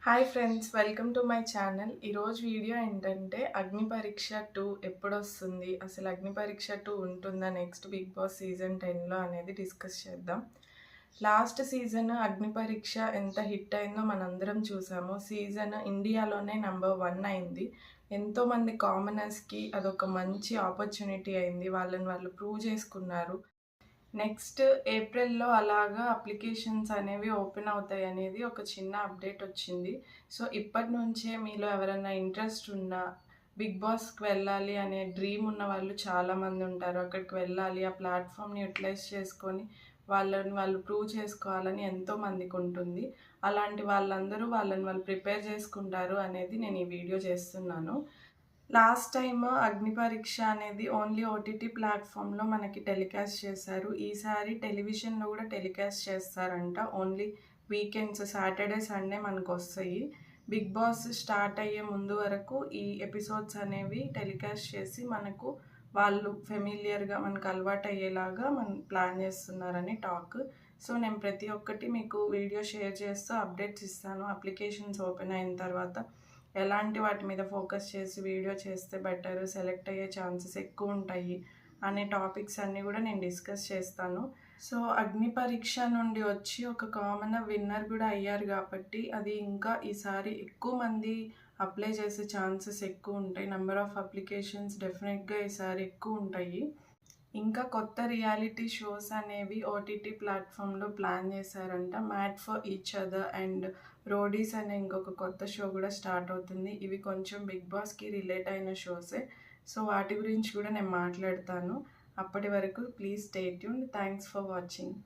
Hi friends, welcome to my channel. ఈరోజు video ఏంటంటే అగ్ని పరీక్ష 2 ఎప్పుడొస్తుంది, అసలు అగ్ని పరీక్ష 2 ఉంటుందా నెక్స్ట్ బిగ్ బాస్ సీజన్ 10లో అనేది డిస్కస్ చేద్దాం. లాస్ట్ సీజన్ అగ్ని పరీక్ష ఎంత హిట్ అయిందో మనందరం చూసాము. సీజన్ ఇండియాలోనే నెంబర్ 1 అయింది. ఎంతోమంది కామనర్స్కి అదొక మంచి ఆపర్చునిటీ అయింది. వాళ్ళని వాళ్ళు ప్రూవ్ చేసుకున్నారు. నెక్స్ట్ ఏప్రిల్‌లో అలాగా అప్లికేషన్స్ అనేవి ఓపెన్ అవుతాయి అనేది ఒక చిన్న అప్డేట్ వచ్చింది. సో, ఇప్పటి నుంచే మీలో ఎవరైనా ఇంట్రెస్ట్ ఉన్నా, బిగ్ బాస్‌కి వెళ్ళాలి అనే డ్రీమ్ ఉన్న వాళ్ళు చాలామంది ఉంటారు. అక్కడికి వెళ్ళాలి, ఆ ప్లాట్‌ఫామ్‌ని యుటిలైజ్ చేసుకొని వాళ్ళని వాళ్ళు ప్రూవ్ చేసుకోవాలని ఎంతోమందికి ఉంటుంది. అలాంటి వాళ్ళందరూ వాళ్ళని వాళ్ళు ప్రిపేర్ చేసుకుంటారు అనేది నేను ఈ వీడియో చేస్తున్నాను. లాస్ట్ టైమ్ అగ్ని పరీక్ష అనేది ఓన్లీ ఓటీటీ ప్లాట్ఫామ్లో మనకి టెలికాస్ట్ చేశారు. ఈసారి టెలివిజన్లో కూడా టెలికాస్ట్ చేస్తారంట. ఓన్లీ వీకెండ్స్ సాటర్డే సండే మనకు వస్తాయి. బిగ్ బాస్ స్టార్ట్ అయ్యే ముందు వరకు ఈ ఎపిసోడ్స్ అనేవి టెలికాస్ట్ చేసి మనకు వాళ్ళు ఫెమిలియర్గా మనకు అలవాటు అయ్యేలాగా మనం ప్లాన్ చేస్తున్నారని టాక్. సో నేను ప్రతి ఒక్కటి మీకు వీడియో షేర్ చేస్తూ అప్డేట్స్ ఇస్తాను. అప్లికేషన్స్ ఓపెన్ అయిన తర్వాత ఎలాంటి వాటి మీద ఫోకస్ చేసి వీడియో చేస్తే బెటర్, సెలెక్ట్ అయ్యే ఛాన్సెస్ ఎక్కువ ఉంటాయి అనే టాపిక్స్ అన్నీ కూడా నేను డిస్కస్ చేస్తాను. సో అగ్ని పరీక్ష నుండి వచ్చి ఒక కామన్ విన్నర్ కూడా అయ్యారు కాబట్టి అది ఇంకా ఈసారి ఎక్కువ మంది అప్లై చేసే ఛాన్సెస్ ఎక్కువ ఉంటాయి. నెంబర్ ఆఫ్ అప్లికేషన్స్ డెఫినెట్గా ఈసారి ఎక్కువ ఉంటాయి. ఇంకా కొత్త రియాలిటీ షోస్ అనేవి ఓటీటీ ప్లాట్ఫామ్లో ప్లాన్ చేశారంట. Made for each other and Roadies అనే ఇంకొక కొత్త షో కూడా స్టార్ట్ అవుతుంది. ఇవి కొంచెం బిగ్ బాస్కి రిలేట్ అయిన షోసే. సో వాటి గురించి కూడా నేను మాట్లాడతాను. అప్పటి వరకు please stay tuned. Thanks for watching.